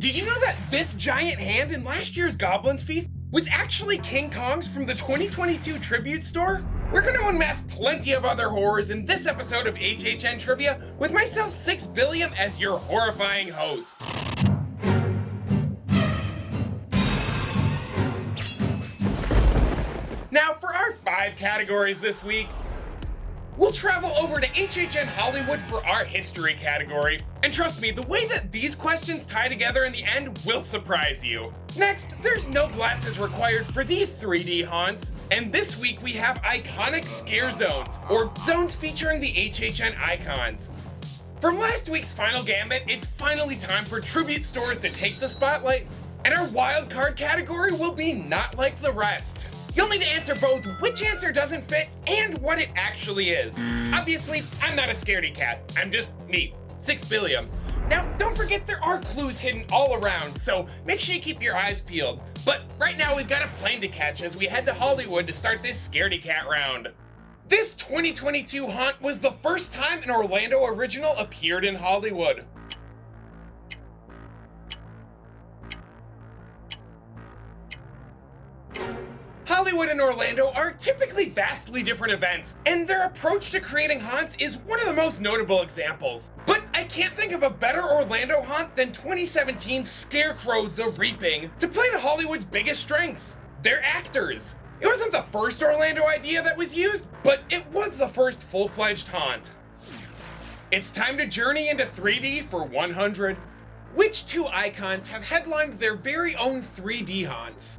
Did you know that this giant hand in last year's Goblin's Feast was actually King Kong's from the 2022 Tribute Store? We're gonna unmask plenty of other horrors in this episode of HHN Trivia with myself, 6 Billiam, as your horrifying host. Now, for our 5 categories this week, we'll travel over to HHN Hollywood for our history category. And trust me, the way that these questions tie together in the end will surprise you. Next, there's no glasses required for these 3D haunts. And this week we have iconic scare zones, or zones featuring the HHN icons. From last week's Final Gambit, it's finally time for tribute stores to take the spotlight. And our wildcard category will be not like the rest. You'll need to answer both which answer doesn't fit and what it actually is. Obviously, I'm not a scaredy cat. I'm just me, 6 Billiam. Now, don't forget there are clues hidden all around, so make sure you keep your eyes peeled. But right now, we've got a plane to catch as we head to Hollywood to start this scaredy cat round. This 2022 haunt was the first time an Orlando original appeared in Hollywood. Hollywood and Orlando are typically vastly different events, and their approach to creating haunts is one of the most notable examples. But I can't think of a better Orlando haunt than 2017's Scarecrow the Reaping to play to Hollywood's biggest strengths, their actors. It wasn't the first Orlando idea that was used, but it was the first full-fledged haunt. It's time to journey into 3D for 100. Which 2 icons have headlined their very own 3D haunts?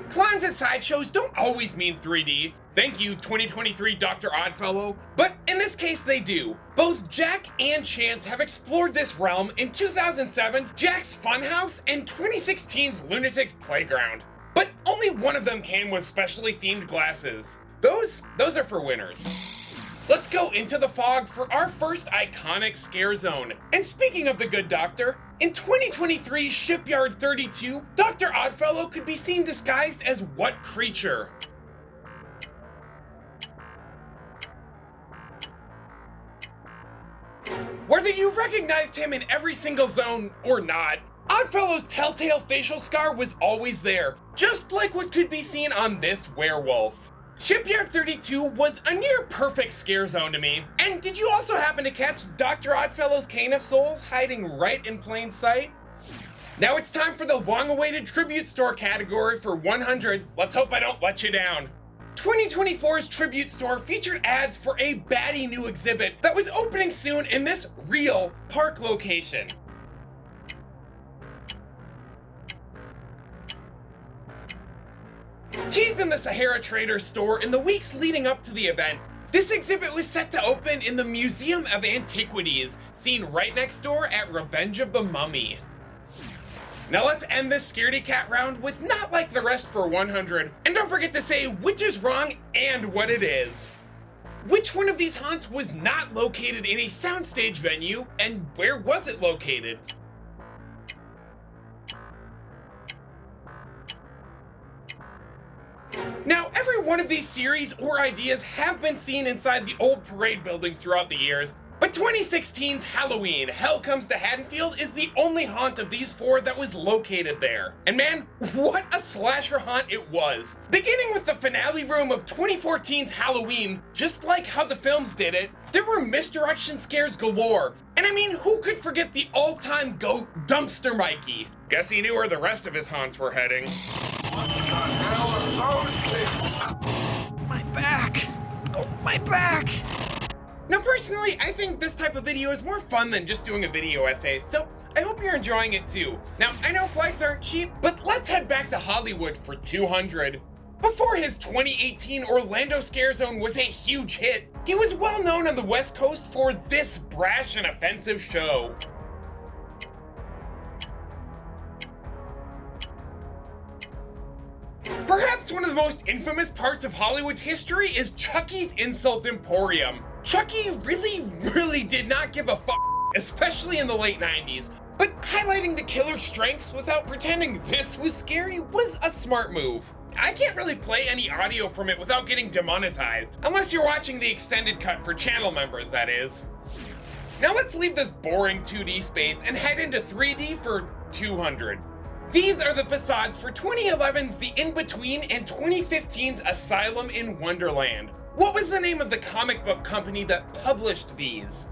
Clowns at sideshows don't always mean 3D. Thank you, 2023 Dr. Oddfellow. But in this case, they do. Both Jack and Chance have explored this realm in 2007's Jack's Funhouse and 2016's Lunatic's Playground. But only one of them came with specially themed glasses. Those are for winners. Let's go into the fog for our first iconic scare zone. And speaking of the good doctor, in 2023's Shipyard 32, Dr. Oddfellow could be seen disguised as what creature? Whether you recognized him in every single zone or not, Oddfellow's telltale facial scar was always there, just like what could be seen on this werewolf. Shipyard 32 was a near perfect scare zone to me. And did you also happen to catch Dr. Oddfellow's Cane of Souls hiding right in plain sight? Now it's time for the long-awaited tribute store category for 100. Let's hope I don't let you down. 2024's tribute store featured ads for a baddie new exhibit that was opening soon in this real park location. Teased in the Sahara Trader store in the weeks leading up to the event, this exhibit was set to open in the Museum of Antiquities, seen right next door at Revenge of the Mummy. Now let's end this scaredy cat round with not like the rest for 100, and don't forget to say which is wrong and what it is. Which one of these haunts was not located in a soundstage venue, and where was it located? Now, every one of these series or ideas have been seen inside the old parade building throughout the years, but 2016's Halloween, Hell Comes to Haddonfield is the only haunt of these 4 that was located there. And man, what a slasher haunt it was. Beginning with the finale room of 2014's Halloween, just like how the films did it, there were misdirection scares galore. And I mean, who could forget the all-time GOAT, Dumpster Mikey? Guess he knew where the rest of his haunts were heading. What the hell are those things? My back! Oh, my back! Now personally, I think this type of video is more fun than just doing a video essay, so I hope you're enjoying it too. Now, I know flights aren't cheap, but let's head back to Hollywood for 200. Before his 2018 Orlando Scare Zone was a huge hit, he was well known on the West Coast for this brash and offensive show. Perhaps one of the most infamous parts of Hollywood's history is Chucky's Insult Emporium. Chucky really did not give a fuck, especially in the late 90s. But highlighting the killer's strengths without pretending this was scary was a smart move. I can't really play any audio from it without getting demonetized. Unless you're watching the extended cut for channel members, that is. Now let's leave this boring 2D space and head into 3D for 200. These are the facades for 2011's The In-Between and 2015's Asylum in Wonderland. What was the name of the comic book company that published these?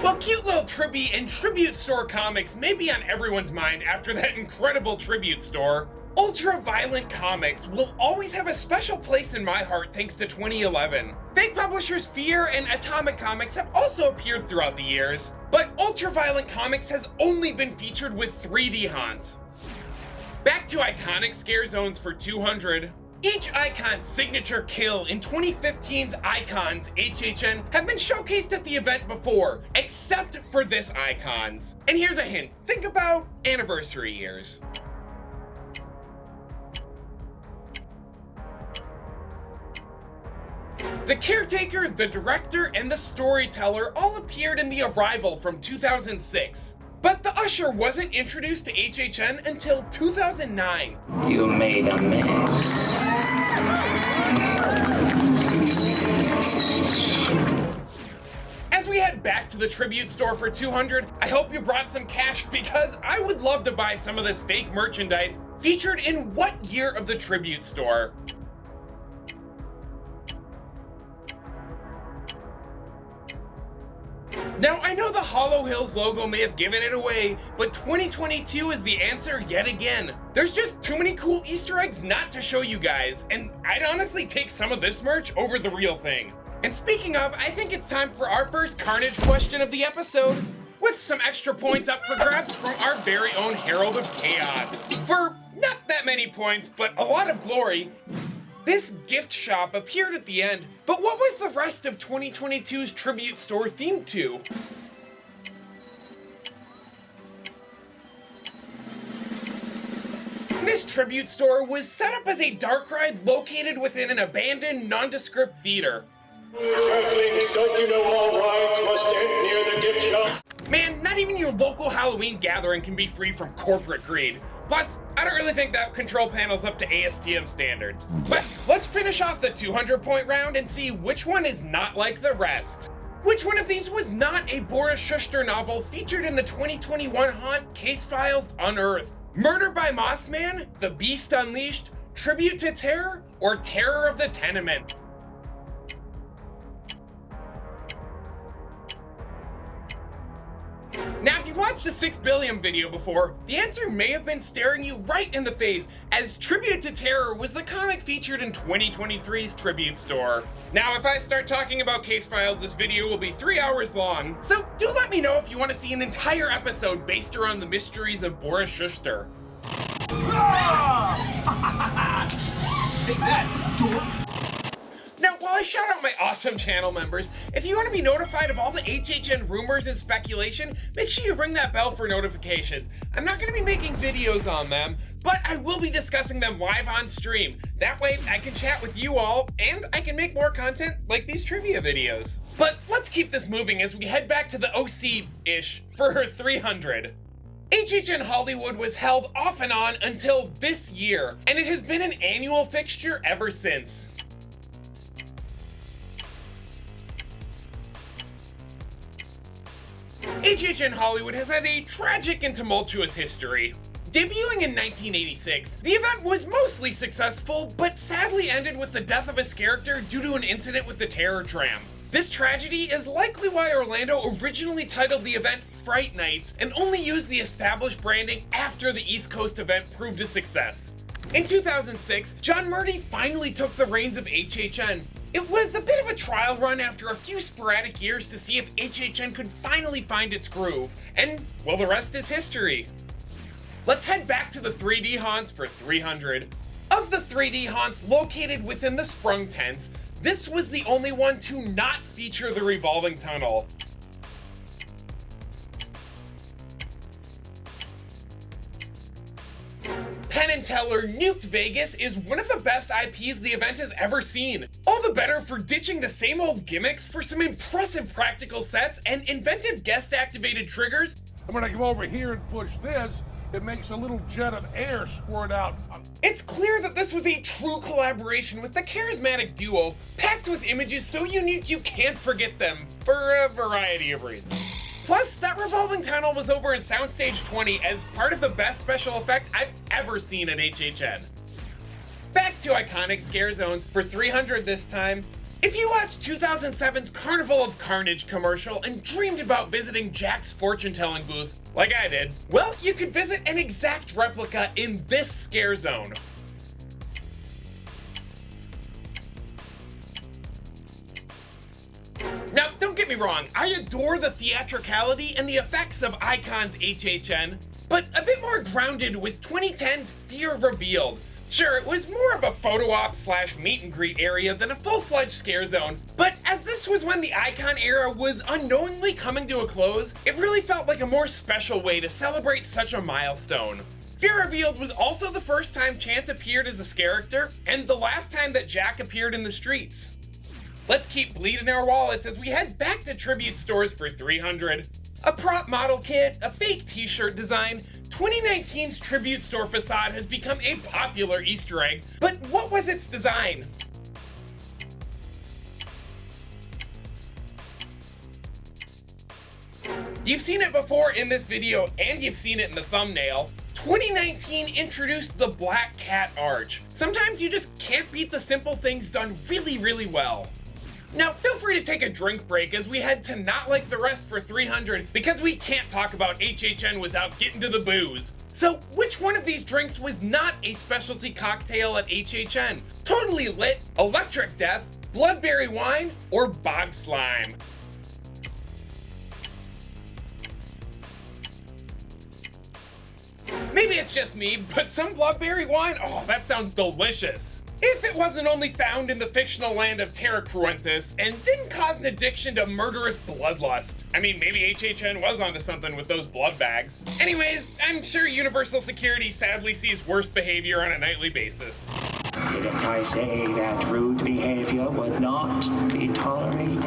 Well, cute little Tribby and Tribute Store comics may be on everyone's mind after that incredible Tribute Store, ultra-violent comics will always have a special place in my heart thanks to 2011. Fake publishers Fear and Atomic Comics have also appeared throughout the years, but ultra-violent comics has only been featured with 3D haunts. Back to iconic scare zones for 200. Each icon's signature kill in 2015's Icons HHN have been showcased at the event before, except for this Icons. And here's a hint, think about anniversary years. The caretaker, the director, and the storyteller all appeared in The Arrival from 2006. But the usher wasn't introduced to HHN until 2009. You made a mess. As we head back to the Tribute Store for 200, I hope you brought some cash because I would love to buy some of this fake merchandise featured in what year of the Tribute Store? Now, I know the Hollow Hills logo may have given it away, but 2022 is the answer yet again. There's just too many cool Easter eggs not to show you guys, and I'd honestly take some of this merch over the real thing. And speaking of, I think it's time for our first Carnage question of the episode, with some extra points up for grabs from our very own Herald of Chaos. For not that many points, but a lot of glory, this gift shop appeared at the end, but what was the rest of 2022's Tribute Store themed to? This Tribute Store was set up as a dark ride located within an abandoned, nondescript theater. Earthlings, don't you know all rides must end near the gift shop? Man, not even your local Halloween gathering can be free from corporate greed. Plus, I don't really think that control panel's up to ASTM standards. But let's finish off the 200-point round and see which one is not like the rest. Which one of these was not a Boris Schuster novel featured in the 2021 haunt Case Files Unearthed? Murder by Mossman, The Beast Unleashed, Tribute to Terror, or Terror of the Tenement? Now, if you've watched the 6 billion video before, the answer may have been staring you right in the face, as Tribute to Terror was the comic featured in 2023's Tribute Store. Now, if I start talking about Case Files, this video will be 3 hours long, so do let me know if you want to see an entire episode based around the mysteries of Boris Schuster. Take that, dork. Now, while I shout out my awesome channel members, if you want to be notified of all the HHN rumors and speculation, make sure you ring that bell for notifications. I'm not going to be making videos on them, but I will be discussing them live on stream. That way, I can chat with you all, and I can make more content like these trivia videos. But let's keep this moving as we head back to the OC-ish for 300. HHN Hollywood was held off and on until this year, and it has been an annual fixture ever since. HHN Hollywood has had a tragic and tumultuous history. Debuting in 1986, the event was mostly successful, but sadly ended with the death of its character due to an incident with the terror tram. This tragedy is likely why Orlando originally titled the event Fright Nights and only used the established branding after the East Coast event proved a success. In 2006, John Murdy finally took the reins of HHN. It was a bit of a trial run after a few sporadic years to see if HHN could finally find its groove, and well, the rest is history. Let's head back to the 3D haunts for 300. Of the 3D haunts located within the Sprung tents, this was the only one to not feature the revolving tunnel. Penn & Teller Nuked Vegas is one of the best IPs the event has ever seen. All the better for ditching the same old gimmicks for some impressive practical sets and inventive guest-activated triggers And when I come over here and push this, it makes a little jet of air squirt out. It's clear that this was a true collaboration with the charismatic duo, packed with images so unique you can't forget them, for a variety of reasons. Plus, that revolving tunnel was over in Soundstage 20 as part of the best special effect I've ever seen at HHN. Back to iconic scare zones for 300 this time. If you watched 2007's Carnival of Carnage commercial and dreamed about visiting Jack's fortune-telling booth, like I did, well, you could visit an exact replica in this scare zone. Now, don't get me wrong, I adore the theatricality and the effects of Icon's HHN, but a bit more grounded was 2010's Fear Revealed. Sure, it was more of a photo op / meet and greet area than a full-fledged scare zone, but as this was when the Icon era was unknowingly coming to a close, it really felt like a more special way to celebrate such a milestone. Fear Revealed was also the first time Chance appeared as a character, and the last time that Jack appeared in the streets. Let's keep bleeding our wallets as we head back to tribute stores for 300. A prop model kit, a fake t-shirt design, 2019's tribute store facade has become a popular Easter egg, but what was its design? You've seen it before in this video, and you've seen it in the thumbnail. 2019 introduced the Black Cat Arch. Sometimes you just can't beat the simple things done really, really well. Now, feel free to take a drink break as we head to Not Like the Rest for 300, because we can't talk about HHN without getting to the booze. So, which one of these drinks was not a specialty cocktail at HHN? Totally Lit, Electric Death, Bloodberry Wine, or Bog Slime? Maybe it's just me, but some Bloodberry Wine, oh, that sounds delicious. If it wasn't only found in the fictional land of Terra Cruentus and didn't cause an addiction to murderous bloodlust. I mean, maybe HHN was onto something with those blood bags. Anyways, I'm sure Universal Security sadly sees worse behavior on a nightly basis. Didn't I say that rude behavior would not be tolerated?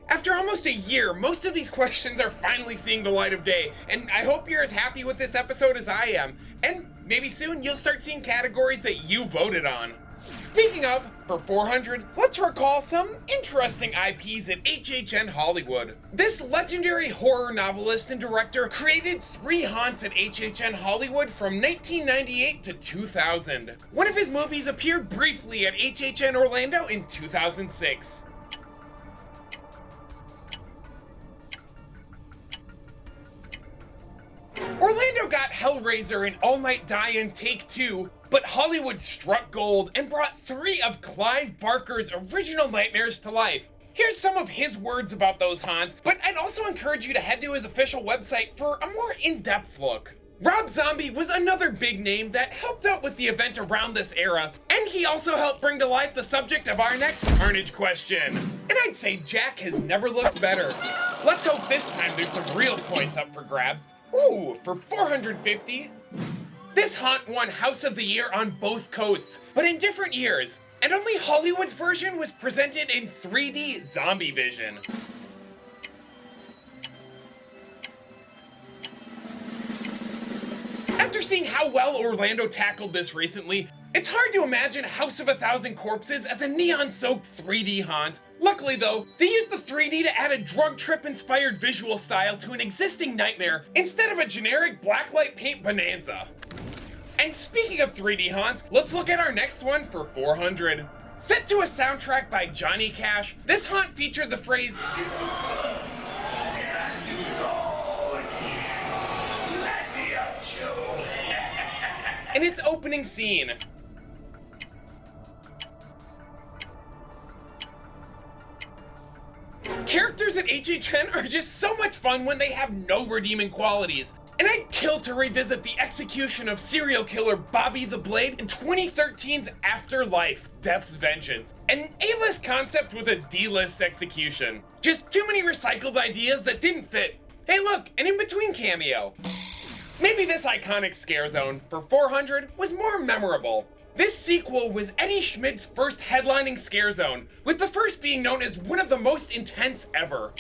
After almost a year, most of these questions are finally seeing the light of day, and I hope you're as happy with this episode as I am. And maybe soon you'll start seeing categories that you voted on. Speaking of, for 400, let's recall some interesting IPs at HHN Hollywood. This legendary horror novelist and director created 3 haunts at HHN Hollywood from 1998 to 2000. One of his movies appeared briefly at HHN Orlando in 2006. Orlando got Hellraiser and All Night Die-In Take 2, but Hollywood struck gold and brought 3 of Clive Barker's original nightmares to life. Here's some of his words about those haunts, but I'd also encourage you to head to his official website for a more in-depth look. Rob Zombie was another big name that helped out with the event around this era, and he also helped bring to life the subject of our next Carnage question. And I'd say Jack has never looked better. Let's hope this time there's some real points up for grabs. Ooh, for 450? This haunt won House of the Year on both coasts, but in different years, and only Hollywood's version was presented in 3D Zombie Vision. After seeing how well Orlando tackled this recently, it's hard to imagine House of a Thousand Corpses as a neon-soaked 3D haunt. Luckily though, they used the 3D to add a drug trip-inspired visual style to an existing nightmare instead of a generic blacklight paint bonanza. And speaking of 3D haunts, let's look at our next one for 400. Set to a soundtrack by Johnny Cash, this haunt featured the phrase, in its opening scene. Characters at HHN are just so much fun when they have no redeeming qualities. And I'd kill to revisit the execution of serial killer Bobby the Blade in 2013's Afterlife, Death's Vengeance. An A-list concept with a D-list execution. Just too many recycled ideas that didn't fit. Hey look, an in-between cameo. Maybe this iconic scare zone, for 400, was more memorable. This sequel was Eddie Schmidt's first headlining scare zone, with the first being known as one of the most intense ever.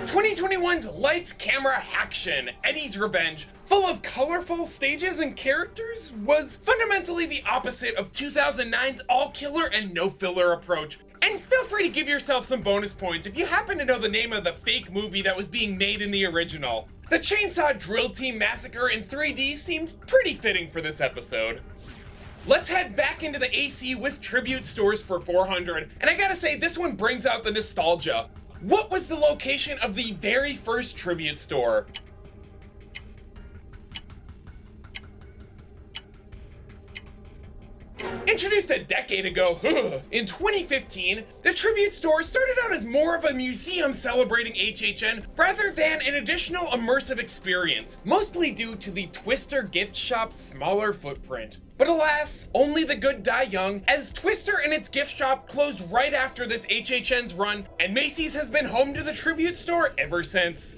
2021's Lights, Camera, Action, Eddie's Revenge, full of colorful stages and characters, was fundamentally the opposite of 2009's all-killer and no-filler approach. And feel free to give yourself some bonus points if you happen to know the name of the fake movie that was being made in the original. The Chainsaw Drill Team Massacre in 3D seemed pretty fitting for this episode. Let's head back into the AC with tribute stores for 400, and I gotta say, this one brings out the nostalgia. What was the location of the very first tribute store? Introduced a decade ago, in 2015, the tribute store started out as more of a museum celebrating HHN rather than an additional immersive experience, mostly due to the Twister gift shop's smaller footprint. But alas, only the good die young, as Twister and its gift shop closed right after this HHN's run, and Macy's has been home to the tribute store ever since.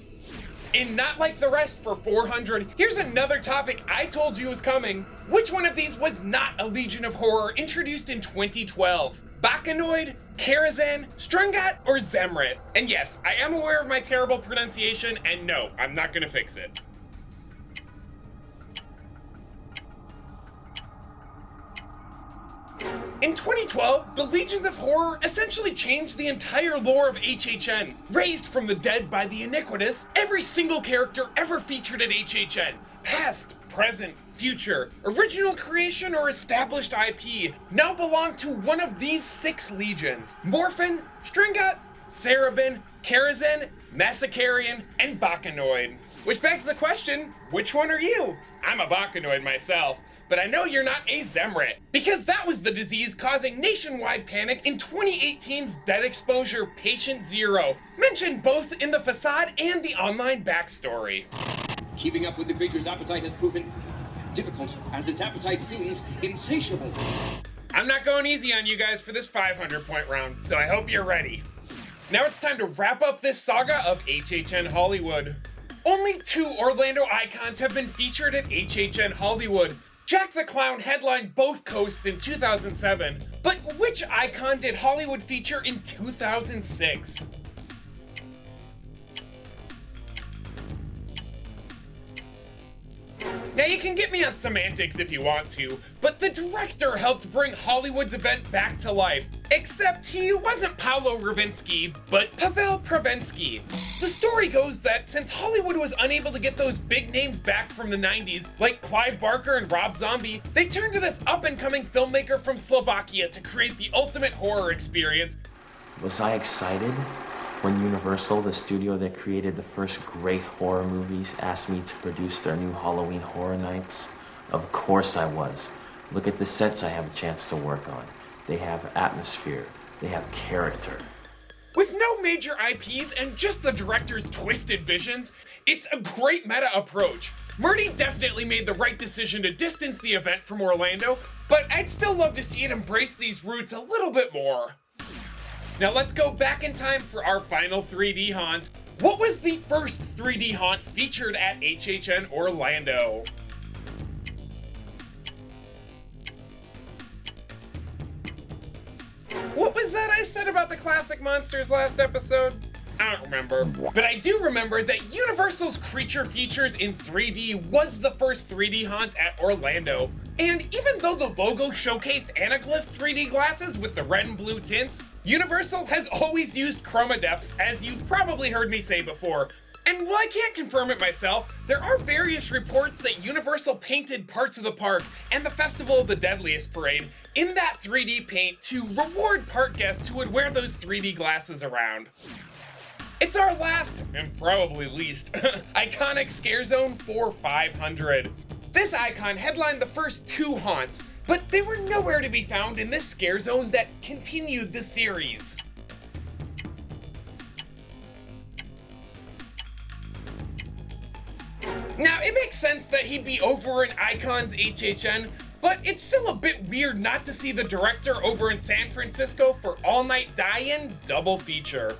In Not Like the Rest for 400, here's another topic I told you was coming. Which one of these was not a Legion of Horror introduced in 2012? Bakanoid, Karazhan, Strungat, or Zemret? And yes, I am aware of my terrible pronunciation, and no, I'm not gonna fix it. In 2012, the Legions of Horror essentially changed the entire lore of HHN. Raised from the dead by the iniquitous, every single character ever featured at HHN, past, present, future, original creation, or established IP, now belong to one of these 6 legions: Morphin, Stringat, Sarabin, Karazhan, Massacarian, and Bakanoid. Which begs the question, which one are you? I'm a Bakanoid myself, but I know you're not a Zemret, because that was the disease causing nationwide panic in 2018's Dead Exposure Patient Zero, mentioned both in the facade and the online backstory. Keeping up with the creature's appetite has proven difficult, as its appetite seems insatiable. I'm not going easy on you guys for this 500-point round, so I hope you're ready. Now it's time to wrap up this saga of HHN Hollywood. Only 2 Orlando icons have been featured at HHN Hollywood. Jack the Clown headlined both coasts in 2007, but which icon did Hollywood feature in 2006? Now you can get me on semantics if you want to, but the director helped bring Hollywood's event back to life. Except he wasn't Paolo Ravinsky, but Pavel Pravensky. The story goes that since Hollywood was unable to get those big names back from the 90s, like Clive Barker and Rob Zombie, they turned to this up-and-coming filmmaker from Slovakia to create the ultimate horror experience. Was I excited when Universal, the studio that created the first great horror movies, asked me to produce their new Halloween Horror Nights? Of course I was. Look at the sets I have a chance to work on. They have atmosphere. They have character. With no major IPs and just the director's twisted visions, it's a great meta approach. Murdy definitely made the right decision to distance the event from Orlando, but I'd still love to see it embrace these roots a little bit more. Now let's go back in time for our final 3D haunt. What was the first 3D haunt featured at HHN Orlando? What was that I said about the classic monsters last episode? I don't remember. But I do remember that Universal's Creature Features in 3D was the first 3D haunt at Orlando. And even though the logo showcased anaglyph 3D glasses with the red and blue tints, Universal has always used chroma depth, as you've probably heard me say before. And while I can't confirm it myself, there are various reports that Universal painted parts of the park and the Festival of the Deadliest Parade in that 3D paint to reward park guests who would wear those 3D glasses around. It's our last, and probably least, iconic scare zone for 500. This icon headlined the first 2 haunts, but they were nowhere to be found in this scare zone that continued the series. Now, it makes sense that he'd be over in Icon's HHN, but it's still a bit weird not to see the director over in San Francisco for All Night Die-In double feature.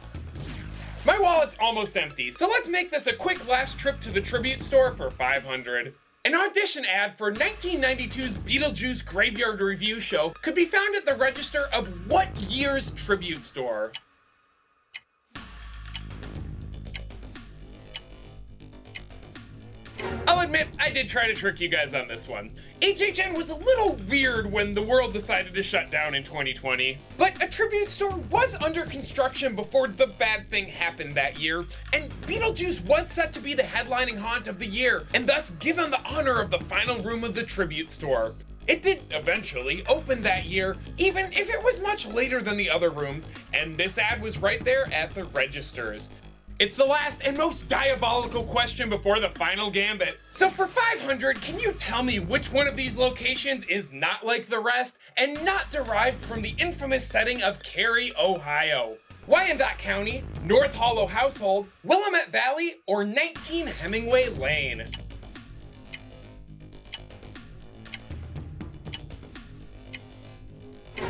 My wallet's almost empty, so let's make this a quick last trip to the tribute store for 500. An audition ad for 1992's Beetlejuice Graveyard Review show could be found at the register of what year's tribute store? I'll admit, I did try to trick you guys on this one. HHN was a little weird when the world decided to shut down in 2020, but a tribute store was under construction before the bad thing happened that year, and Beetlejuice was set to be the headlining haunt of the year, and thus given the honor of the final room of the tribute store. It did eventually open that year, even if it was much later than the other rooms, and this ad was right there at the registers. It's the last and most diabolical question before the final gambit. So for 500, can you tell me which one of these locations is not like the rest and not derived from the infamous setting of Cary, Ohio? Wyandotte County, North Hollow Household, Willamette Valley, or 19 Hemingway Lane?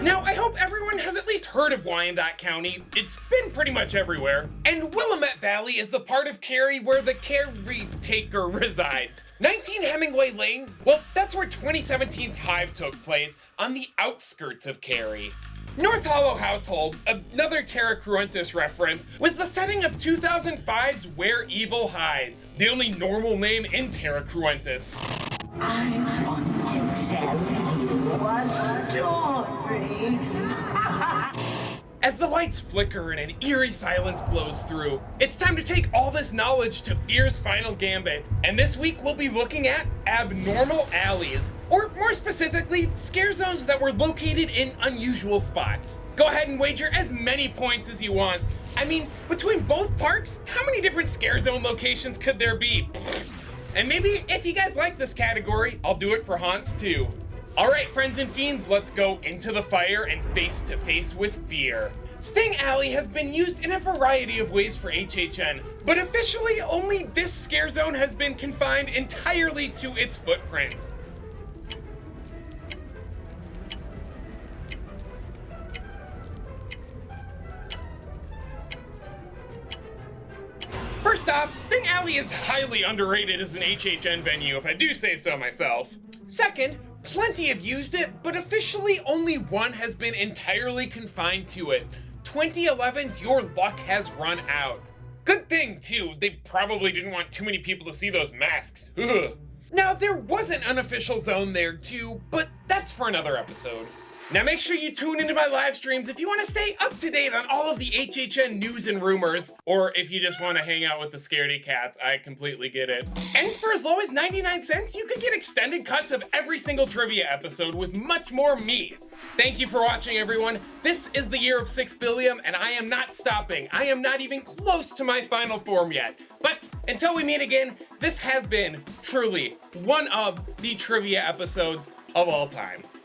Now, I hope everyone has at least heard of Wyandotte County. It's been pretty much everywhere. And Willamette Valley is the part of Cary where the caretaker resides. 19 Hemingway Lane, well, that's where 2017's Hive took place, on the outskirts of Cary. North Hollow Household, another Terra Cruentus reference, was the setting of 2005's Where Evil Hides, the only normal name in Terra Cruentus. I want to tell you a story. As the lights flicker and an eerie silence blows through, it's time to take all this knowledge to Fear's Final Gambit. And this week we'll be looking at abnormal alleys, or more specifically, scare zones that were located in unusual spots. Go ahead and wager as many points as you want. I mean, between both parks, how many different scare zone locations could there be? And maybe if you guys like this category, I'll do it for haunts too. All right, friends and fiends, let's go into the fire and face to face with fear. Sting Alley has been used in a variety of ways for HHN, but officially only this scare zone has been confined entirely to its footprint. First off, Sting Alley is highly underrated as an HHN venue, if I do say so myself. Second, plenty have used it, but officially only one has been entirely confined to it. 2011's Your Luck Has Run Out. Good thing, too, they probably didn't want too many people to see those masks. Ugh. Now, there was an unofficial zone there, too, but that's for another episode. Now make sure you tune into my live streams if you want to stay up to date on all of the HHN news and rumors, or if you just want to hang out with the scaredy cats, I completely get it. And for as low as 99 cents, you can get extended cuts of every single trivia episode with much more me. Thank you for watching, everyone. This is the year of 6 billion, and I am not stopping. I am not even close to my final form yet. But until we meet again, this has been truly one of the trivia episodes of all time.